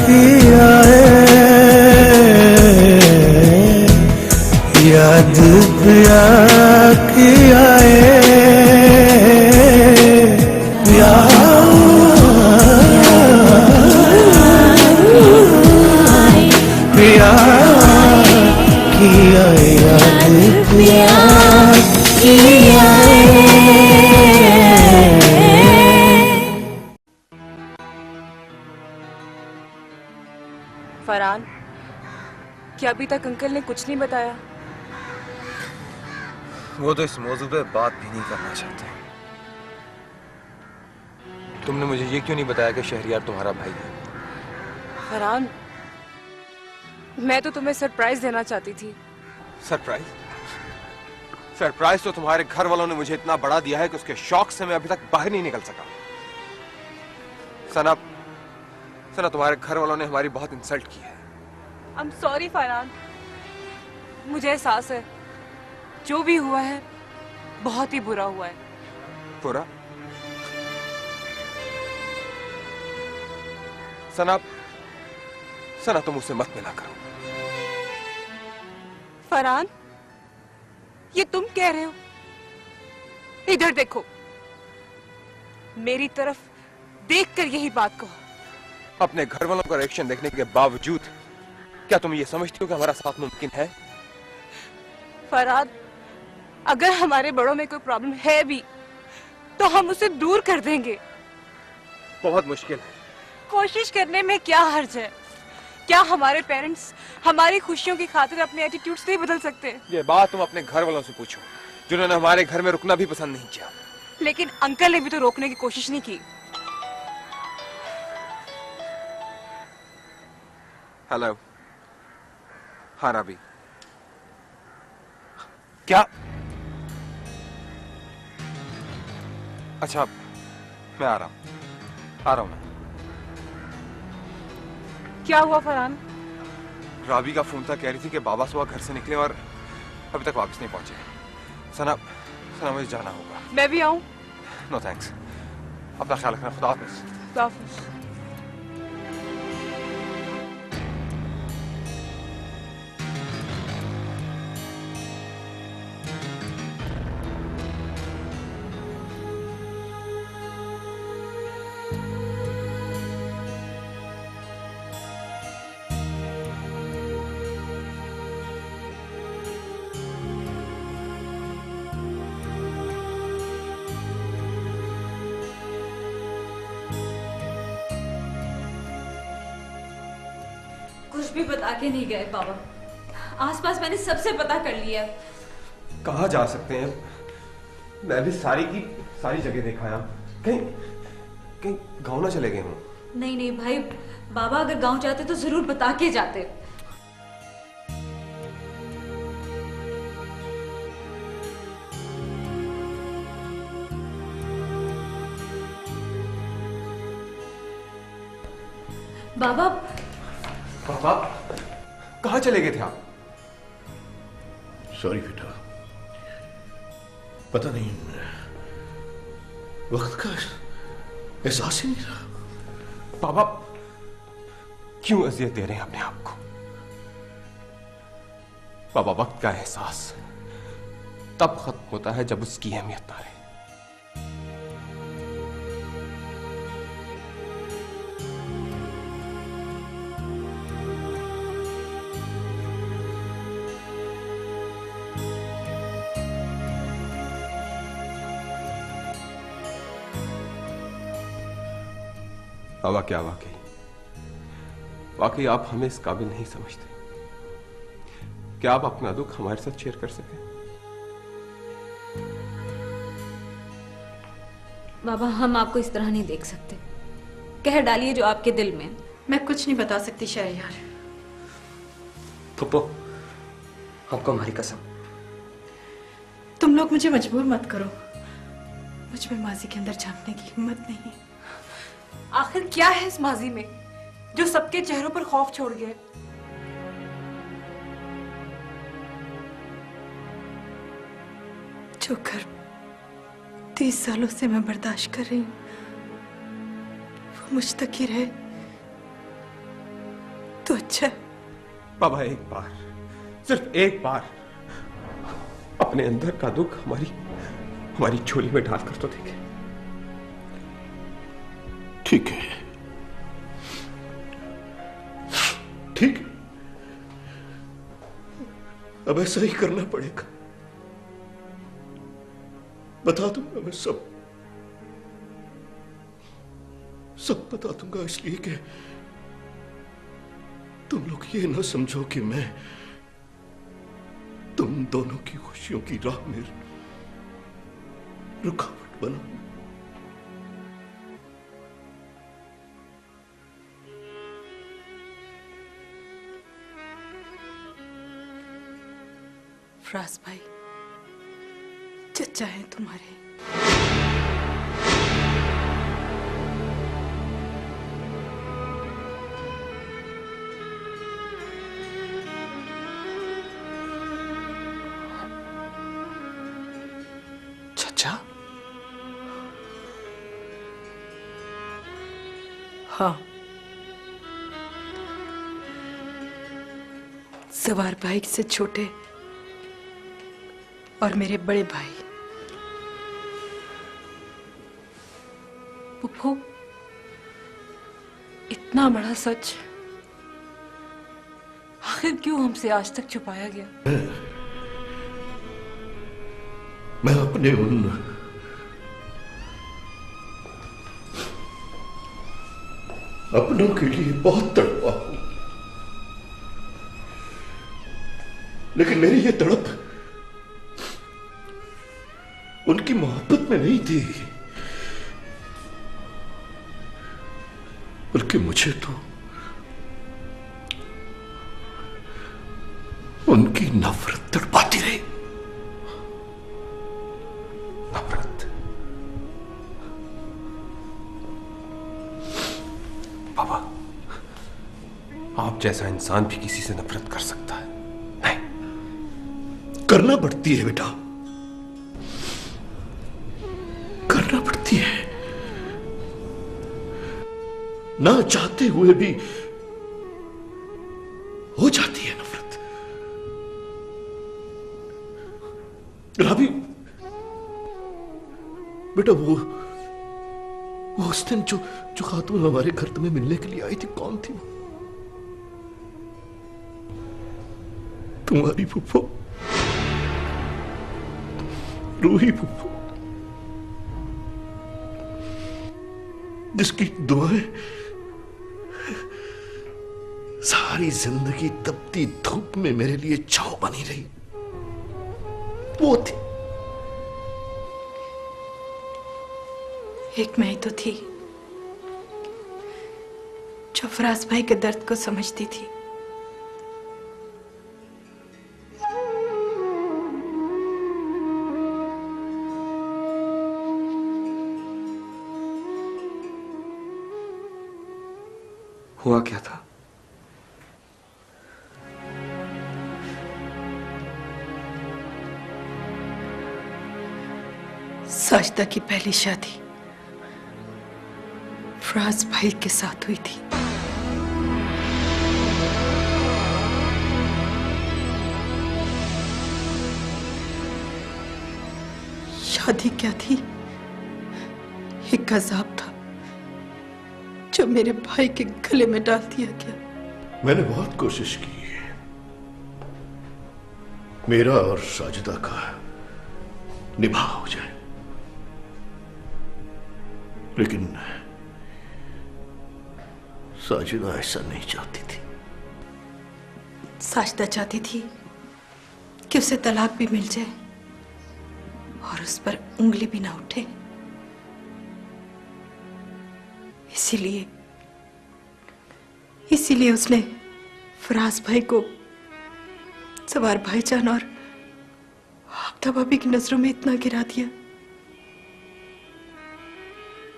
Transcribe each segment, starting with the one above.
किया है, याद पिया किया है, पिया किया, याद पिया किया है। फरहान, क्या अभी तक अंकल ने कुछ नहीं बताया? वो तो इस मौजू पे बात भी नहीं करना चाहते। तुमने मुझे ये क्यों नहीं बताया कि शहरियार तुम्हारा भाई है? फरहान, मैं तो तुम्हें सरप्राइज देना चाहती थी। सरप्राइज? सरप्राइज तो तुम्हारे घर वालों ने मुझे इतना बड़ा दिया है कि उसके शौक से मैं अभी तक बाहर नहीं निकल सका। सना, तुम्हारे घर वालों ने हमारी बहुत इंसल्ट की है। I'm sorry फरहान, मुझे एहसास है जो भी हुआ है बहुत ही बुरा हुआ है। बुरा? सना, तुम मुझसे मत मिला करो। फरहान, ये तुम कह रहे हो? इधर देखो, मेरी तरफ देखकर यही बात कहो। अपने घर वालों का रिएक्शन देखने के बावजूद क्या तुम ये समझती हो कि हमारा साथ मुमकिन है? फरहान, अगर हमारे बड़ों में कोई प्रॉब्लम है भी तो हम उसे दूर कर देंगे। बहुत मुश्किल है। कोशिश करने में क्या हर्ज है? क्या हमारे पेरेंट्स हमारी खुशियों की खातिर अपने एटीट्यूड्स नहीं बदल सकते? ये बात तुम अपने घर वालों से पूछो, जिन्होंने हमारे घर में रुकना भी पसंद नहीं किया। लेकिन अंकल ने भी तो रोकने की कोशिश नहीं की। हेलो। हाँ राबी। क्या? अच्छा, मैं आ रहा हूं मैं। क्या हुआ फरहान? राबी का फोन था, कह रही थी कि बाबा सुबह घर से निकले और अभी तक वापस नहीं पहुंचे। सना, मुझे जाना होगा। मैं भी आऊं? No thanks. अपना ख्याल रखना। खुदा हाफिज। खुदा हाफिज। कुछ भी बता के नहीं गए बाबा। आसपास मैंने सबसे पता कर लिया। कहाँ जा सकते हैं? मैं भी सारी की सारी जगह देखा है। कहीं गाँव ना चले गए हूँ? नहीं नहीं भाई, बाबा अगर गांव जाते तो जरूर बता के जाते। बाबा कहाँ चले गए थे आप? सॉरी बेटा, पता नहीं, वक्त का एहसास ही नहीं रहा। बाबा क्यों अजियत दे रहे हैं अपने आप को? बाबा, वक्त का एहसास तब खत्म होता है जब उसकी अहमियत ना रहे। बाबा, क्या वाकई आप हमें इस काबिल नहीं समझते? क्या आप अपना दुख हमारे साथ शेयर कर सकें? बाबा, हम आपको इस तरह नहीं देख सकते। कह डालिए जो आपके दिल में। मैं कुछ नहीं बता सकती शहरयार। फुप्पो, आपको हमारी कसम। तुम लोग मुझे मजबूर मत करो। मुझ में माजी के अंदर झांकने की हिम्मत नहीं। आखिर क्या है इस माजी में जो सबके चेहरों पर खौफ छोड़ गए? जो कर 30 सालों से मैं बर्दाश्त कर रही हूं वो मुझ तक ही रहे। तो अच्छा है। बाबा एक बार, सिर्फ एक बार अपने अंदर का दुख हमारी झोली में डालकर तो देखे। ठीक है, ठीक है, अब ऐसा ही करना पड़ेगा। बता दूंगा मैं सब बता दूंगा, इसलिए कि तुम लोग ये ना समझो कि मैं तुम दोनों की खुशियों की राह में रुकावट बना। फराज भाई, चचा है तुम्हारे। चचा? हाँ, सवार भाई से छोटे और मेरे बड़े भाई। पुप्पो, इतना बड़ा सच आखिर क्यों हमसे आज तक छुपाया गया? मैं अपने उन अपनों के लिए बहुत तड़पा हूं, लेकिन मेरी ये तड़प उनकी मोहब्बत में नहीं थी, बल्कि मुझे तो उनकी नफरत तड़पाती रही। नफरत? बाबा, आप जैसा इंसान भी किसी से नफरत कर सकता है? नहीं, करना पड़ती है बेटा, करना पड़ती है। ना चाहते हुए भी हो जाती है नफरत। राबी बेटा, वो उस दिन जो खातून हमारे घर तुम्हें मिलने के लिए आई थी, कौन थी वो? तुम्हारी फुफ्फो, रूही फुफ्फो, जिसकी दुआएं सारी जिंदगी तपती धूप में मेरे लिए छांव बनी रही, वो थी। एक मैं ही तो थी जो फराज भाई के दर्द को समझती थी। हुआ क्या था? साजिदा की पहली शादी फराज भाई के साथ हुई थी। शादी क्या थी, एक अजाब था जो मेरे भाई के गले में डाल दिया गया। मैंने बहुत कोशिश की मेरा और साजिदा का निभाव हो जाए, लेकिन साजिदा ऐसा नहीं चाहती थी। साजिदा चाहती थी कि उसे तलाक भी मिल जाए और उस पर उंगली भी ना उठे। इसीलिए उसने फराज भाई को सवार भाईजान और आबदा भाभी की नजरों में इतना गिरा दिया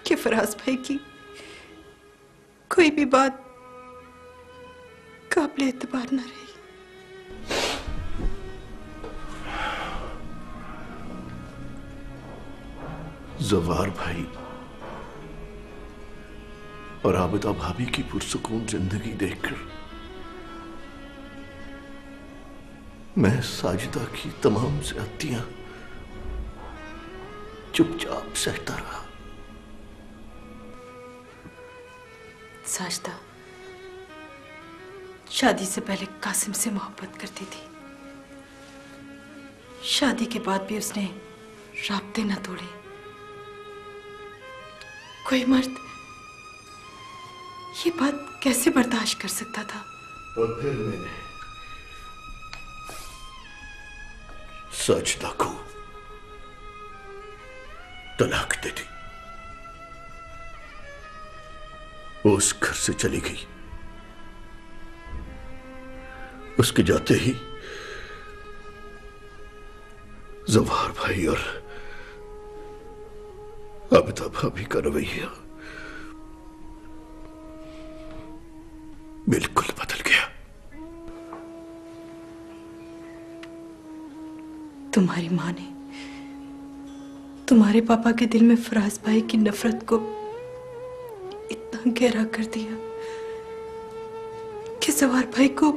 कि फराज भाई की कोई भी बात काबिल एतबार न रही। जवार भाई और आबदा भाभी की पुरसुकून जिंदगी देखकर मैं साजिदा की तमाम ज्यादतियां चुपचाप सहता रहा। साजिदा शादी से पहले कासिम से मोहब्बत करती थी। शादी के बाद भी उसने राब्ते न तोड़े। कोई मर्द ये बात कैसे बर्दाश्त कर सकता था? और फिर मैंने साजिदा को तलाक दे दी। वो उस घर से चली गई। उसके जाते ही जवाहर भाई और आबिदा भाभी का रवैया बिल्कुल बदल गया। तुम्हारी मां ने तुम्हारे पापा के दिल में फराज भाई की नफरत को इतना गहरा कर दिया कि जवाहर भाई को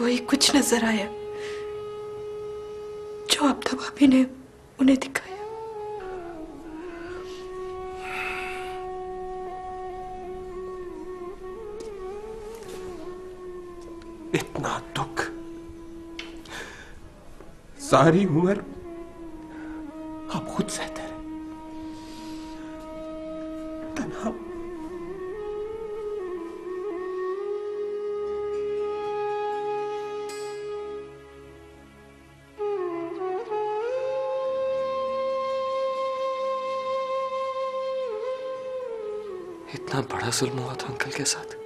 वही कुछ नजर आया जो आबिदा भाभी ने उन्हें दिखाया। इतना दुख सारी उम्र आप खुद सहते रहे। तन्हा इतना बड़ा जुल्म हुआ था अंकल के साथ।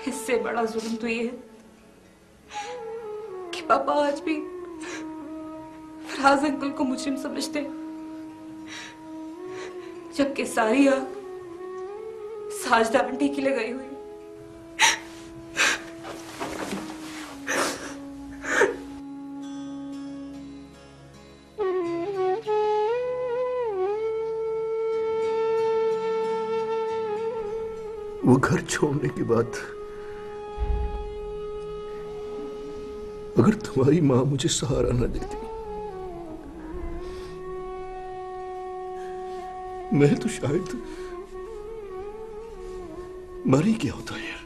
इससे बड़ा जुल्म तो ये है कि पापा आज भी फराज अंकल को मुजरिम समझते हैं, जबकि सारी आग साजिदा आंटी की लगाई हुई। वो घर छोड़ने के बाद अगर तुम्हारी मां मुझे सहारा न देती, मैं तो शायद मर ही गया होता यार।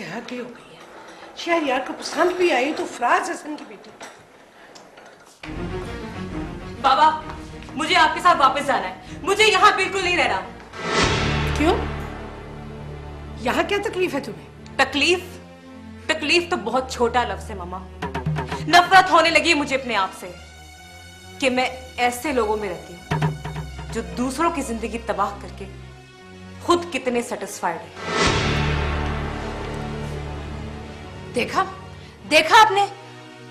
हद ही हो गई है। शहरयार को पसंद भी आई तो फराज हसन की बेटी। बाबा, मुझे आपके साथ वापस जाना है। मुझे यहाँ बिल्कुल नहीं रहना। क्यों? यहाँ क्या तकलीफ है तुम्हें? तकलीफ तो बहुत छोटा लफ्ज है मामा। नफरत होने लगी है मुझे अपने आप से कि मैं ऐसे लोगों में रहती हूँ जो दूसरों की जिंदगी तबाह करके खुद कितने सेटिस्फाइड है। देखा आपने,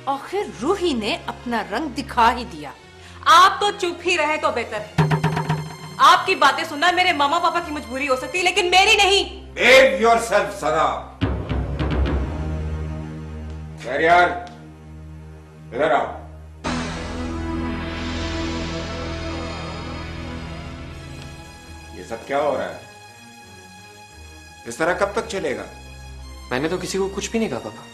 आखिर रूही ने अपना रंग दिखा ही दिया। आप तो चुप ही रहे तो बेहतर है। आपकी बातें सुनना मेरे मामा पापा की मजबूरी हो सकती है, लेकिन मेरी नहीं। Behave yourself, सरा। शहरयार, इधर आओ। ये सब क्या हो रहा है? इस तरह कब तक चलेगा? मैंने तो किसी को कुछ भी नहीं कहा पापा,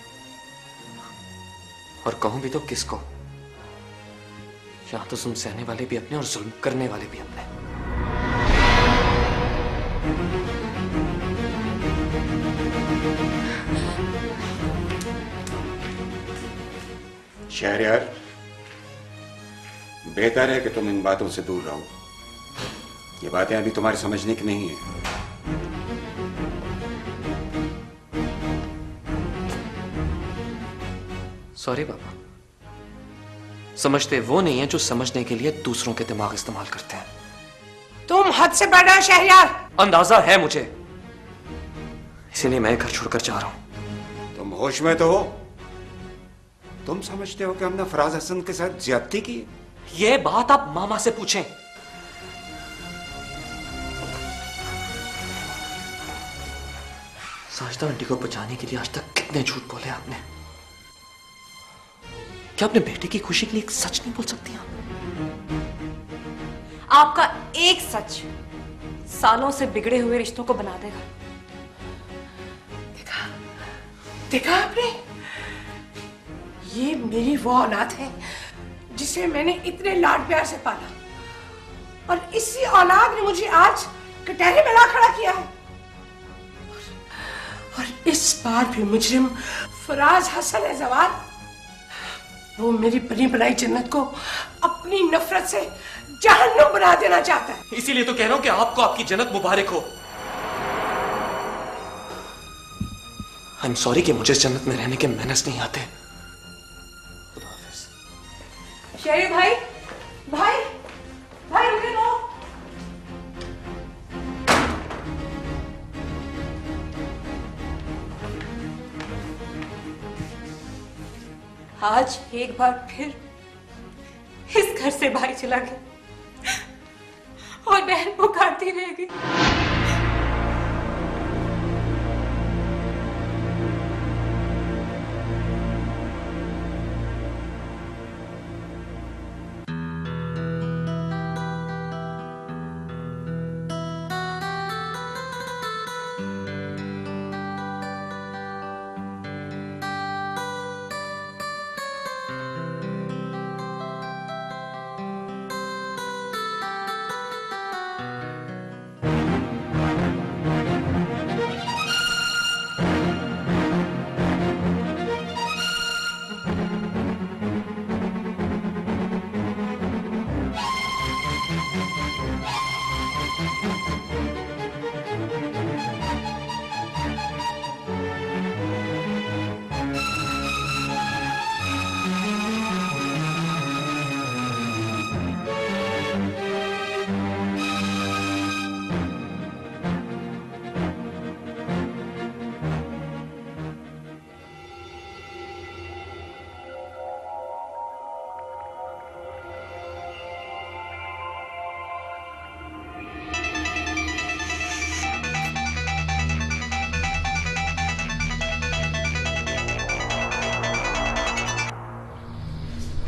और कहूं भी तो किसको? यहां तो जुल्म सहने वाले भी अपने और जुल्म करने वाले भी अपने। शहरयार, बेहतर है कि तुम इन बातों से दूर रहो। ये बातें अभी तुम्हारे समझने की नहीं है। सॉरी पापा, समझते वो नहीं है जो समझने के लिए दूसरों के दिमाग इस्तेमाल करते हैं। तुम हद से बढ़ रहे हो शहरयार। अंदाजा है मुझे, इसीलिए मैं घर छोड़कर जा रहा हूं। तुम होश में तो हो? तुम समझते हो कि हमने फराज हसन के साथ ज्यादती की? ये बात आप मामा से पूछें। साजिदा आंटी को बचाने के लिए आज तक कितने झूठ बोले आपने? क्या अपने बेटे की खुशी के लिए एक सच नहीं बोल सकती आप? आपका एक सच सालों से बिगड़े हुए रिश्तों को बना देगा। देखा आपने, ये मेरी वो औलाद है जिसे मैंने इतने लाड प्यार से पाला, और इसी औलाद ने मुझे आज कटहरे में ला खड़ा किया है। और इस बार भी मुजरिम फराज हसन है जवान। वो मेरी बनी बनाई जन्नत को अपनी नफरत से जहन्नुम बना देना चाहता है। इसीलिए तो कह रहा हूं कि आपको आपकी जन्नत मुबारक हो। आई एम सॉरी कि मुझे इस जन्नत में रहने के मैनर्स नहीं आते। शेरी भाई, भाई भाई रुके लो। आज एक बार फिर इस घर से भाई चला गया और बहन पुकारती रहेगी।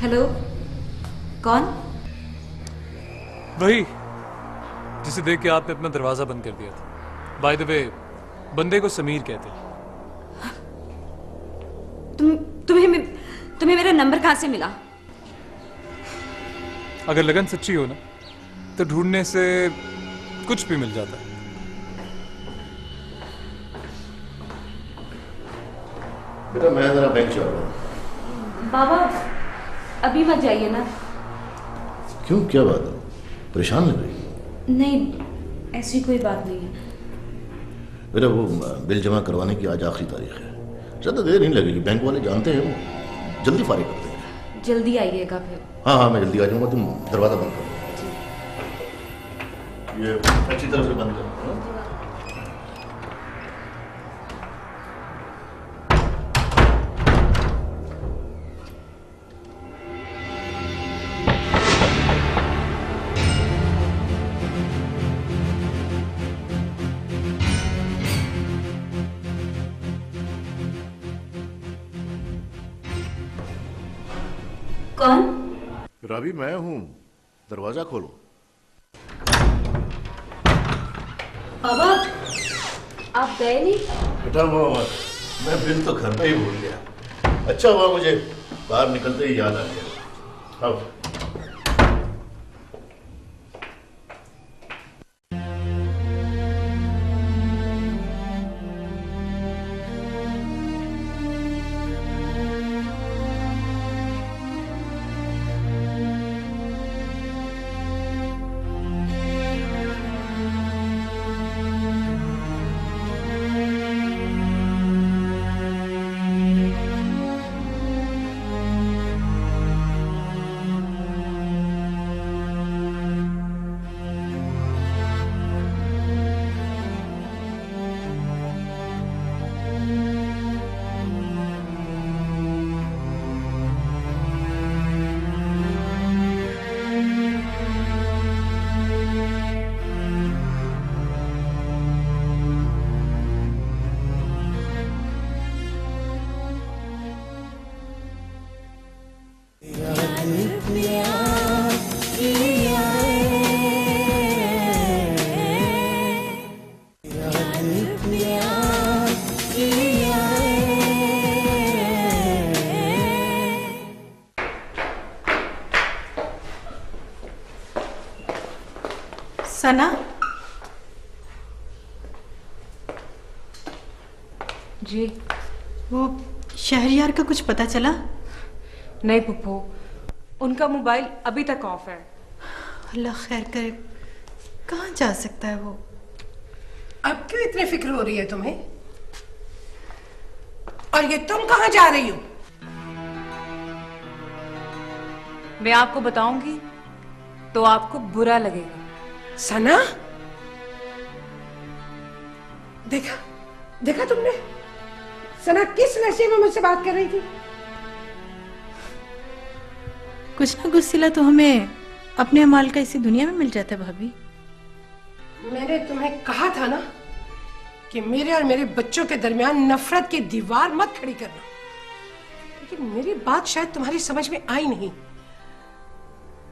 हेलो, कौन? वही जिसे देख के आपने अपना दरवाजा बंद कर दिया था। बाय द वे, बंदे को समीर कहते हैं। तुम्हें मेरा नंबर कहां से मिला? अगर लगन सच्ची हो ना तो ढूंढने से कुछ भी मिल जाता है। बेटा मैं जरा बैंक जा रहा हूँ। बाबा अभी मत जाइए ना। क्यों, क्या बात है? परेशान लग रही? नहीं, ऐसी कोई बात नहीं है। बेटा वो बिल जमा करवाने की आज आखिरी तारीख है, ज़्यादा देर नहीं लगेगी। बैंक वाले जानते हैं, वो जल्दी फारिग कर देंगे। जल्दी आइएगा फिर। हाँ हाँ मैं जल्दी आ जाऊँगा, तुम दरवाज़ा बंद करो। ये अच्छी तरह से बंद करो। कौन? रावी मैं हूँ, दरवाजा खोलो। बाबा आप गए नहीं? बेटा वो मैं बिल तो घर पे ही भूल गया। अच्छा हुआ मुझे बाहर निकलते ही याद आ गया। अब सना, जी वो शहरयार का कुछ पता चला? नहीं पुप्पो, उनका मोबाइल अभी तक ऑफ है। अल्लाह खैर करे। कहाँ जा सकता है वो? अब क्यों इतनी फिक्र हो रही है तुम्हें? और ये तुम कहाँ जा रही हो? मैं आपको बताऊंगी तो आपको बुरा लगेगा। सना, देखा देखा तुमने? सना किस लहजे में मुझसे बात कर रही थी? कुछ ना कुछ सिला तो हमें अपने अमाल का इसी दुनिया में मिल जाता है भाभी। मैंने तुम्हें कहा था ना कि मेरे और मेरे बच्चों के दरमियान नफरत की दीवार मत खड़ी करना, लेकिन मेरी बात शायद तुम्हारी समझ में आई नहीं।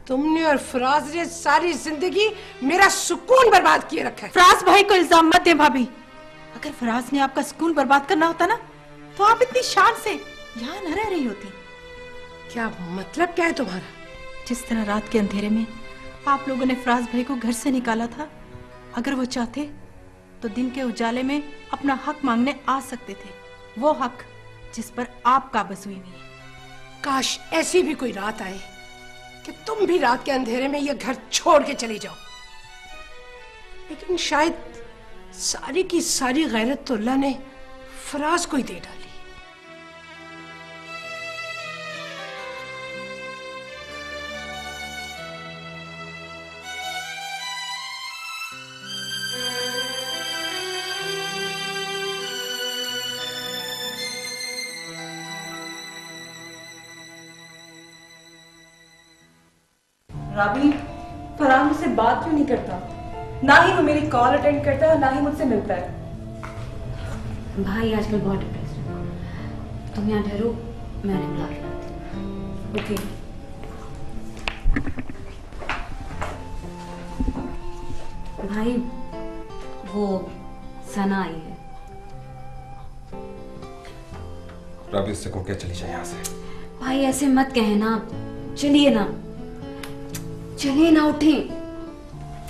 तुमने और फराज ने सारी जिंदगी मेरा सुकून बर्बाद किए रखा है। फराज भाई को इल्जाम मत दे भाभी। अगर फराज ने आपका सुकून बर्बाद करना होता ना तो आप इतनी शान से यहाँ न रह रही होती। क्या मतलब क्या है तुम्हारा? जिस तरह रात के अंधेरे में आप लोगों ने फराज भाई को घर से निकाला था, अगर वो चाहते तो दिन के उजाले में अपना हक मांगने आ सकते थे, वो हक जिस पर आप काबज हुई नहीं। काश ऐसी भी कोई रात आए कि तुम भी रात के अंधेरे में ये घर छोड़ के चली जाओ, लेकिन शायद सारी की सारी गैरत तो अल्लाह ने फराज को ही दे डाली। राबी, फरहान मुझसे बात क्यों नहीं करता? ना ही वो मेरी कॉल अटेंड करता है और ना ही मुझसे मिलता है। भाई आजकल बहुत डिप्रेस्ड है। तुम यहाँ ठहरो, मैं उन्हें बुला के लाती हूँ। ओके। भाई वो सना आई है। राबी उससे कहो क्या चली जाए यहाँ से। भाई ऐसे मत कहना, चलिए ना, चलिए ना, उठें,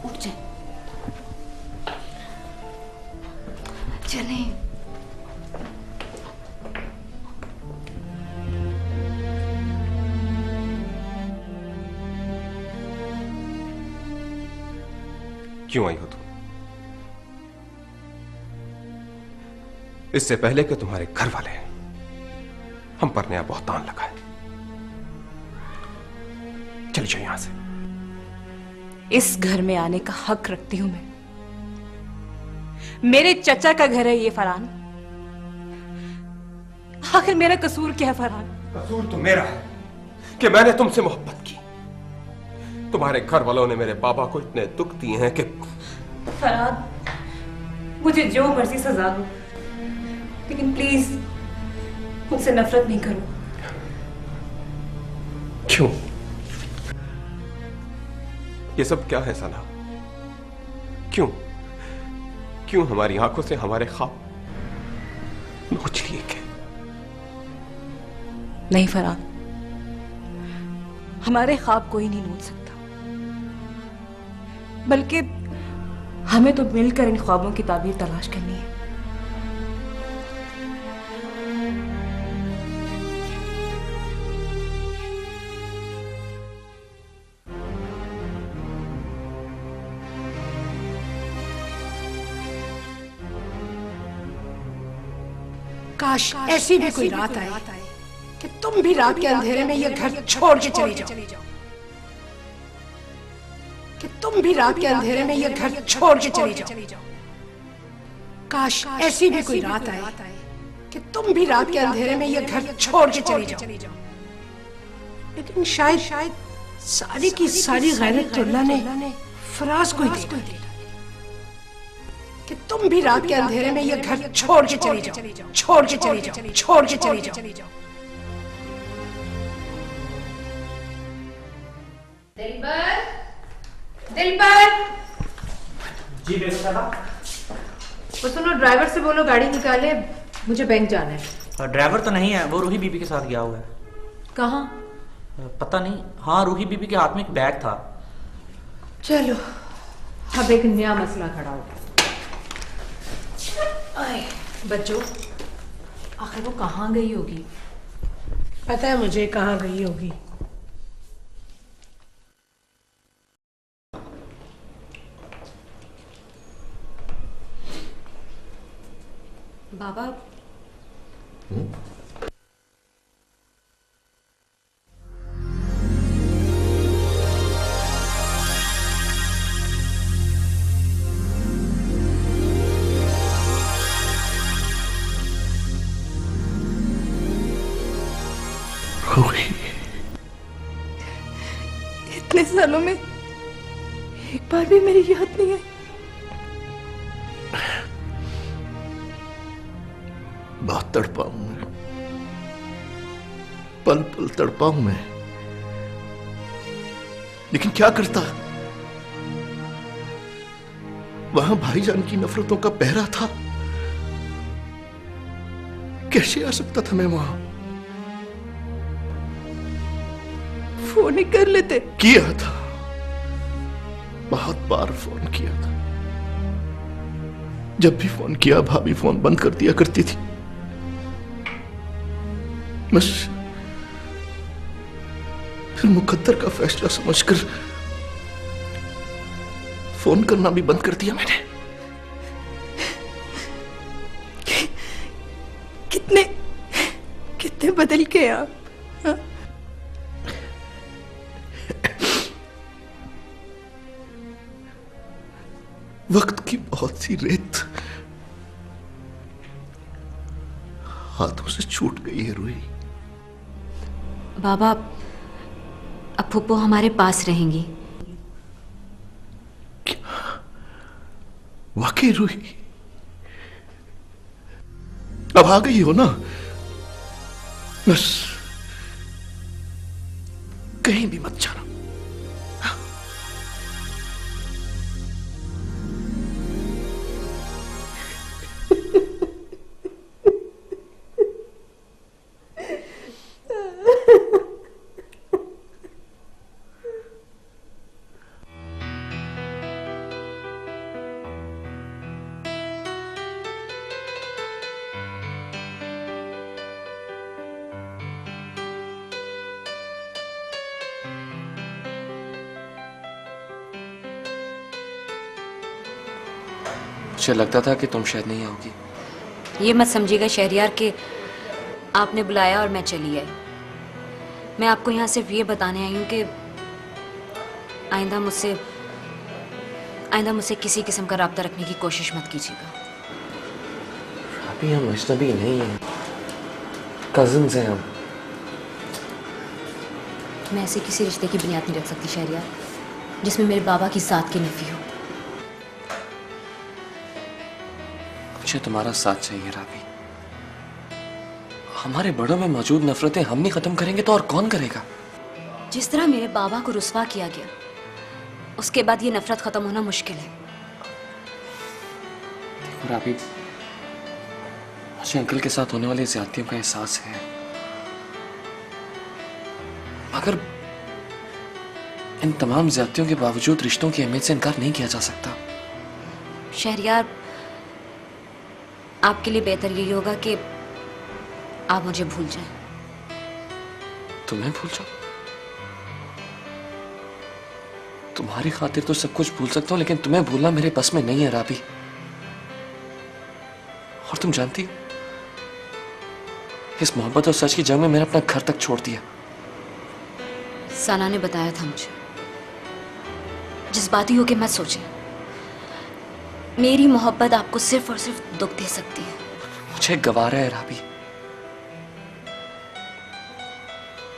उठ जाए, चलें। क्यों आई हो तुम? इससे पहले कि तुम्हारे घर वाले हम पर नया बहतान लगाए। चली जाओ यहां से। इस घर में आने का हक रखती हूं मैं। मेरे चचा का घर है ये फरहान। आखिर मेरा कसूर क्या है फरहान? कसूर तो मेरा है कि मैंने तुमसे मोहब्बत की। तुम्हारे घर वालों ने मेरे बाबा को इतने दुख दिए हैं कि फरहान, मुझे जो मर्जी सजा दो, लेकिन प्लीज मुझसे नफरत नहीं करो। क्यों? ये सब क्या है सना? क्यों क्यों हमारी आंखों से हमारे ख्वाब नोच लिए गए? नहीं फरहान, हमारे ख्वाब कोई नहीं नोच सकता, बल्कि हमें तो मिलकर इन ख्वाबों की ताबीर तलाश करनी है। काश ऐसी भी कोई रात आए कि तुम भी रात के अंधेरे में ये घर छोड़ के चली जाओ, कि तुम भी रात के अंधेरे में ये घर छोड़ के चली जाओ। काश ऐसी भी कोई रात आए कि तुम भी रात के अंधेरे में ये घर छोड़ के चली जाओ, लेकिन शायद सारी की सारी गैरत तो अल्लाह ने फराज को ही दे डाली कि तुम भी रात के अंधेरे में ये घर छोड़ के चली जाओ, छोड़ के चली जाओ, छोड़ के चली जाओ। दिलबर जी बेगम साहबा। वो सुनो, ड्राइवर से बोलो गाड़ी निकाले, मुझे बैंक जाना है। ड्राइवर तो नहीं है, वो रूही बीबी के साथ गया हुआ है। कहाँ? पता नहीं। हाँ, रूही बीबी के हाथ में एक बैग था। चलो अब एक नया मसला खड़ा हो गया। बच्चों, आखिर वो कहाँ गई होगी? पता है मुझे कहाँ गई होगी। बाबा, इतने सालों में एक बार भी मेरी याद नहीं आई। बहुत तड़पा हूं मैं, पल पल तड़पा हूं मैं, लेकिन क्या करता। वहां भाईजान की नफरतों का पहरा था, कैसे आ सकता था मैं वहां? फोन ही कर लेते। किया था, बहुत बार फोन किया था। जब भी फोन किया भाभी फोन बंद कर दिया करती थी। बस फिर मुकद्दर का फैसला समझकर फोन करना भी बंद कर दिया मैंने। कितने कितने बदल गए आप। हाँ? वक्त की बहुत सी रेत हाथों से छूट गई है रूही। बाबा, अब फूफो हमारे पास रहेंगी। वाकई रूही, अब आ गई हो ना? बस कहीं भी मत जाना। मुझे लगता था कि तुम शायद नहीं आओगी। ये मत समझिएगा शहरियार के आपने बुलाया और मैं चली आई। मैं आपको यहाँ सिर्फ ये बताने आई हूँ कि आइंदा मुझसे किसी किस्म का राब्ता रखने की कोशिश मत कीजिएगा। अभी हम अजनबी नहीं हैं, कजिन्स हैं हम। मैं ऐसे किसी रिश्ते की बुनियाद नहीं रख सकती शहरियार जिसमें मेरे बाबा की साथ की नफी हो। मुझे तुम्हारा साथ चाहिए राबी। हमारे बड़ों में मौजूद नफरतें हम नहीं खत्म करेंगे तो और कौन करेगा? जिस तरह मेरे बाबा को रुस्वा किया गया, उसके बाद ये नफरत खत्म होना मुश्किल है। देखो राबी, मुझे अंकल के साथ होने वाली ज्यादतियों का एहसास है, मगर इन तमाम ज्यादतियों के बावजूद रिश्तों की अहमियत से इनकार नहीं किया जा सकता। शहरियार, आपके लिए बेहतर यही होगा कि आप मुझे भूल जाएं। तुम्हें भूल जाओ? तुम्हारी खातिर तो सब कुछ भूल सकता हूं, लेकिन तुम्हें भूलना मेरे बस में नहीं है राबी। और तुम जानती हो, इस मोहब्बत और सच की जंग में मैंने अपना घर तक छोड़ दिया। साना ने बताया था मुझे, जिस बात ही हो के मत सोचें। मेरी मोहब्बत आपको सिर्फ और सिर्फ दुख दे सकती है। मुझे गवारा है राबी,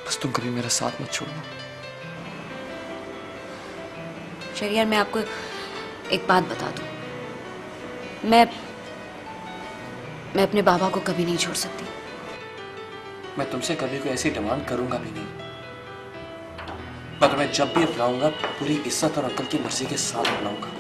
बस तुम कभी मेरा साथ मत छोड़ना। शहरियार, मैं आपको एक बात बता दूं, मैं अपने बाबा को कभी नहीं छोड़ सकती। मैं तुमसे कभी कोई ऐसी डिमांड करूंगा भी नहीं। मैं तुम्हें जब भी अपनाऊंगा पूरी इज्जत और अक्ल की मर्जी के साथ अपनाऊंगा।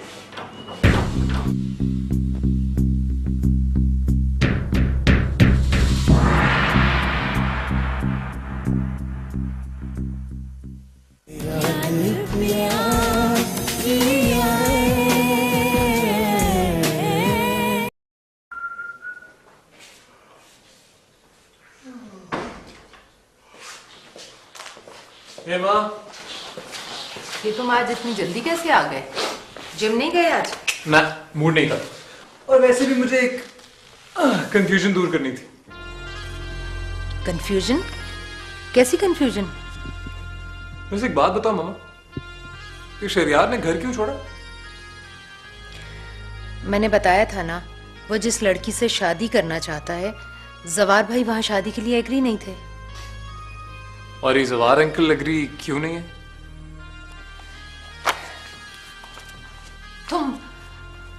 प्यार किया है हे माँ, ये तुम आज इतनी जल्दी कैसे आ गए? जिम नहीं गए आज? ना, मूड नहीं था। और वैसे भी मुझे एक कंफ्यूजन दूर करनी थी। कंफ्यूजन? कैसी कंफ्यूजन? वैसे एक बात बताओ मामा, कि शहरयार ने घर क्यों छोड़ा? मैंने बताया था ना, वो जिस लड़की से शादी करना चाहता है, जवार भाई वहां शादी के लिए एग्री नहीं थे। और ये जवार अंकल एग्री क्यों नहीं है?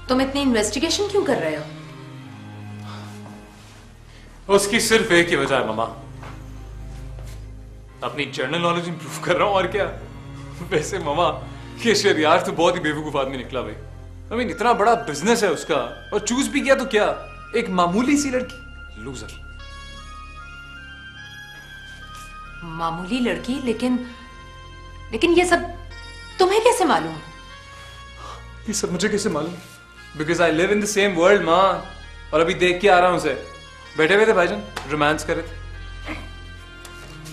तुम इतनी इन्वेस्टिगेशन क्यों कर रहे हो? उसकी सिर्फ एक ही वजह है मामा, अपनी जर्नल नॉलेज इंप्रूव कर रहा हूं, और क्या। वैसे मामा, ये शहरयार तो बहुत ही बेवकूफ आदमी निकला भाई। I mean, इतना बड़ा बिजनेस है उसका, और चूज भी किया तो क्या, एक मामूली सी लड़की। लूजर। मामूली लड़की, लेकिन ये सब तुम्हें कैसे मालूम? ये सब मुझे कैसे मालूम? Because I live in the same world माँ, और अभी देख के आ रहा हूं उसे। बैठे हुए थे भाईजान, रोमांस कर रहे थे।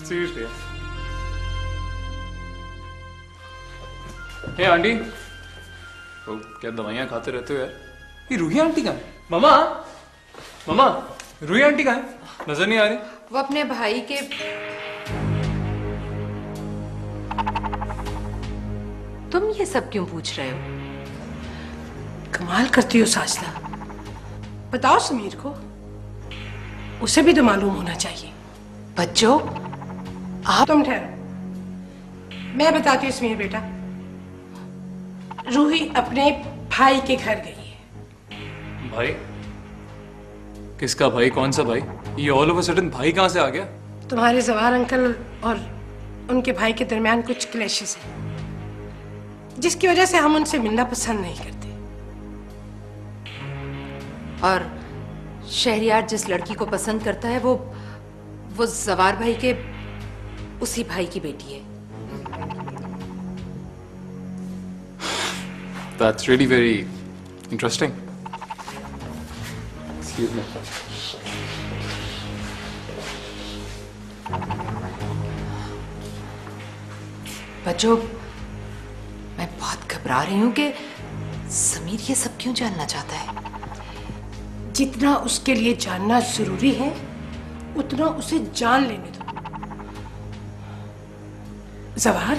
सीरियसली। हे आंटी, तो क्या दवाइयां खाते रहते हो यार? ये रूही आंटी कहाँ है? मामा, मामा, रूही आंटी कहाँ है? नजर नहीं आ रही। वो अपने भाई के तुम ये सब क्यों पूछ रहे हो? कमाल करती हो साजदा। बताओ समीर को, उसे भी तो मालूम होना चाहिए। बच्चों, आप तुम ठहरो, मैं बताती हूँ समीर बेटा। रूही अपने भाई के घर गई है। भाई? किसका भाई? कौन सा भाई? ये ऑल ऑफ अ सडन भाई कहां से आ गया? तुम्हारे जवार अंकल और उनके भाई के दरमियान कुछ क्लैशेस हैं, जिसकी वजह से हम उनसे मिलना पसंद नहीं करते। और शहरयार जिस लड़की को पसंद करता है, वो जवार भाई के उसी भाई की बेटी है। That's really very interesting. Excuse me. बच्चों, मैं बहुत घबरा रही हूं कि समीर ये सब क्यों जानना चाहता है। जितना उसके लिए जानना जरूरी है, उतना उसे जान लेने दो। जवाहर,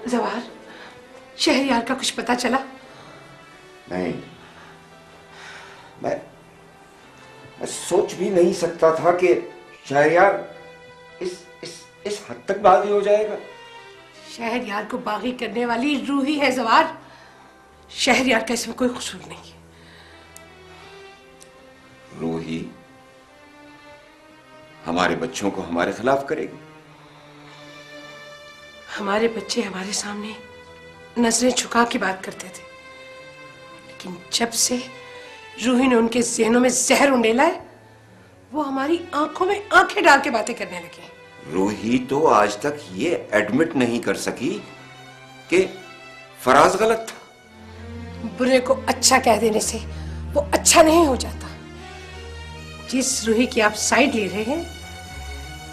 जवाहर, शहरयार का कुछ पता चला? नहीं, मैं सोच भी नहीं सकता था कि शहरयार इस हद तक बागी हो जाएगा। शहरयार को बागी करने वाली रूही है जवाहर। शहरयार का इसमें कोई कसूर नहीं है। रूही हमारे बच्चों को हमारे खिलाफ करेगी। हमारे बच्चे हमारे सामने नजरें झुका के बात करते थे, लेकिन जब से रूही ने उनके ज़हनों में जहर उंडेला है, वो हमारी आंखों में आंखें डाल के बातें करने लगे। रूही तो आज तक ये एडमिट नहीं कर सकी कि फराज गलत था। बुरे को अच्छा कह देने से वो अच्छा नहीं हो जाता। जिस रूही की आप साइड ले रहे हैं,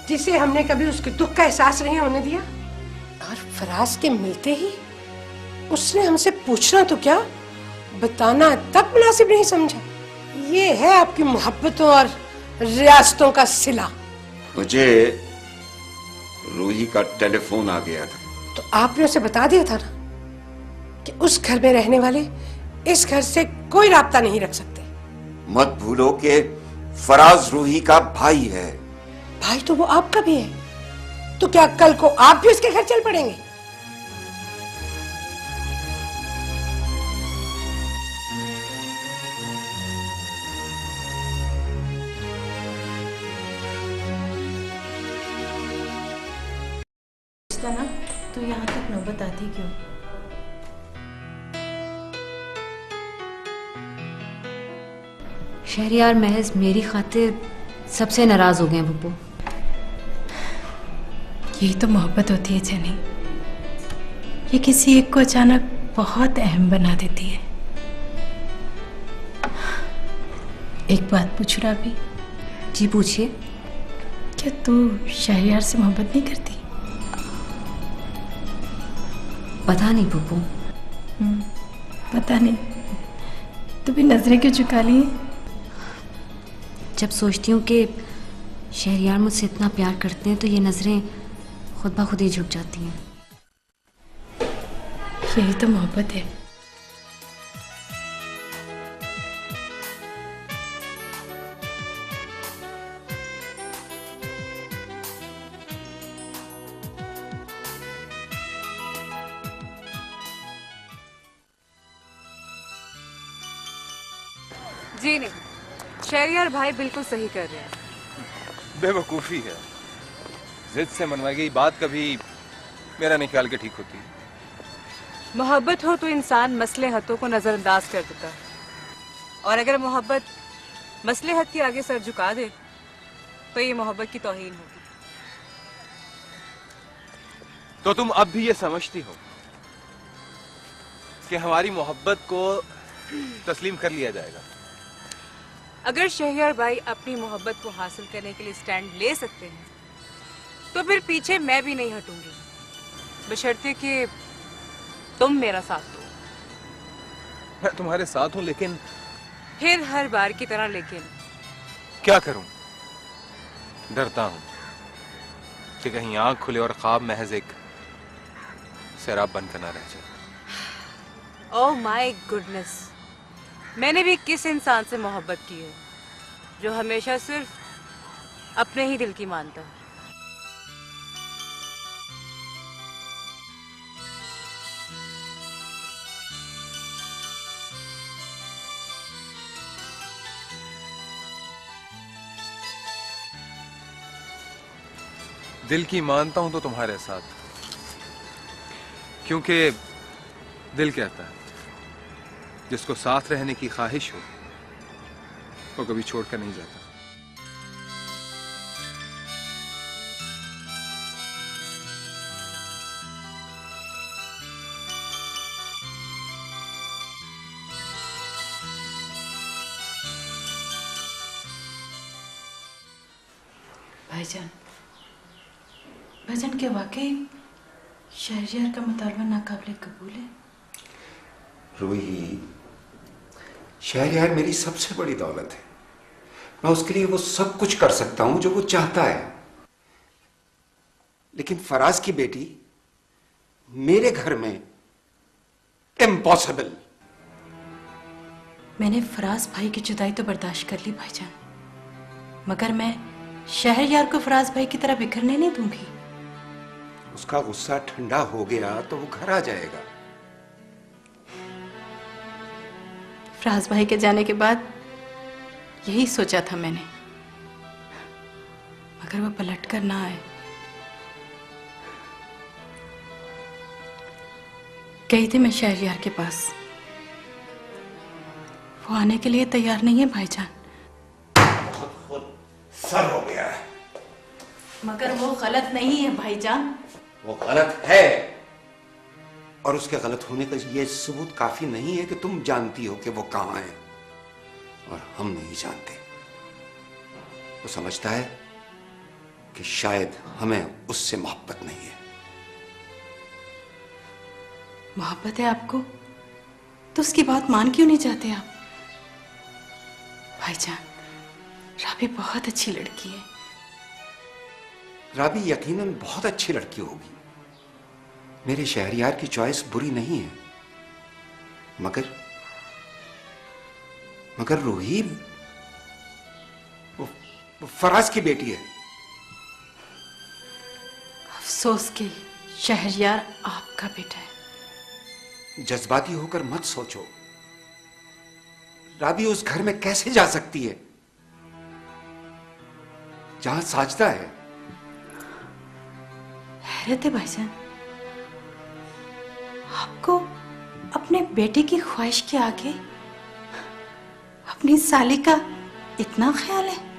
जिसे हमने कभी उसके दुख का एहसास नहीं होने दिया, और फराज के मिलते ही उसने हमसे पूछना तो क्या, बताना तक मुनासिब नहीं समझा। ये है आपकी मोहब्बतों और रियासतों का सिला। मुझे रूही का टेलीफोन आ गया था, तो आपने उसे बता दिया था ना कि उस घर में रहने वाले इस घर से कोई राब्ता नहीं रख सकते। मत भूलो कि फराज रूही का भाई है। भाई तो वो आपका भी है, तो क्या कल को आप भी उसके घर चल पड़ेंगे? ना तो यहाँ तक नौबत आती क्यों? शहरयार महज मेरी खातिर सबसे नाराज हो गए हैं पप्पू। यही तो मोहब्बत होती है जनी, ये किसी एक को अचानक बहुत अहम बना देती है। एक बात पूछूं राबी? जी पूछिए। क्या तू शहरयार से मोहब्बत नहीं करती? पता नहीं पप्पू। पता नहीं, तू भी नजरें क्यों झुका ली? जब सोचती हूँ कि शहरयार मुझसे इतना प्यार करते हैं तो ये नजरें खुद ब खुद ही झुक जाती हैं। यही तो मोहब्बत है। जी नहीं, शहरयार भाई बिल्कुल सही कर रहे हैं। बेवकूफी है, जिद से मनवाई गई बात कभी मेरा नहीं ख्याल के ठीक होती। मोहब्बत हो तो इंसान मसले हतों को नजरअंदाज कर देता है, और अगर मोहब्बत मसले हत के आगे सर झुका दे तो ये मोहब्बत की तौहीन होगी। तो तुम अब भी ये समझती हो कि हमारी मोहब्बत को तस्लीम कर लिया जाएगा? अगर शहरयार भाई अपनी मोहब्बत को हासिल करने के लिए स्टैंड ले सकते हैं तो फिर पीछे मैं भी नहीं हटूंगी, बशर्ते कि तुम मेरा साथ दो। मैं तुम्हारे साथ हूं, लेकिन फिर हर बार की तरह लेकिन क्या करूं? डरता हूं कि कहीं आंख खुले और ख्वाब महज एक शराब बनकर ना रह जाए। ओह माय गुडनेस, मैंने भी किस इंसान से मोहब्बत की है जो हमेशा सिर्फ अपने ही दिल की मानता है। दिल की मानता हूं तो तुम्हारे साथ, क्योंकि दिल कहता है जिसको साथ रहने की ख्वाहिश हो वो कभी छोड़कर नहीं जाता। भाईजान, भाईजान क्या वाकई शहरयार का मुतालबा नाकाबिले कबूल है? रूही, शहरयार मेरी सबसे बड़ी दौलत है। मैं उसके लिए वो सब कुछ कर सकता हूं जो वो चाहता है, लेकिन फराज की बेटी मेरे घर में इम्पॉसिबल। मैंने फराज भाई की जुदाई तो बर्दाश्त कर ली भाईजान, मगर मैं शहरयार को फराज भाई की तरह बिखरने नहीं दूंगी। उसका गुस्सा ठंडा हो गया तो वो घर आ जाएगा। फराज भाई के जाने के बाद यही सोचा था मैंने, मगर वो पलट कर ना आए। गई थी मैं शहरयार के पास, वो आने के लिए तैयार नहीं है भाईजान। सर हो गया है। मगर वो गलत नहीं है भाईजान। वो गलत है, और उसके गलत होने का ये सबूत काफी नहीं है कि तुम जानती हो कि वो कहां है और हम नहीं जानते। वो समझता है कि शायद हमें उससे मोहब्बत नहीं है। मोहब्बत है आपको तो उसकी बात मान क्यों नहीं जाते आप? भाईजान, राबी बहुत अच्छी लड़की है। राबी यकीनन बहुत अच्छी लड़की होगी। मेरे शहरयार की चॉइस बुरी नहीं है, मगर रूही वो फराज की बेटी है। अफसोस कि शहरयार आपका बेटा है। जज्बाती होकर मत सोचो। राबी उस घर में कैसे जा सकती है जहां साजदा है? हैरत है भाईजान, आपको अपने बेटे की ख्वाहिश के आगे अपनी साली का इतना ख्याल है?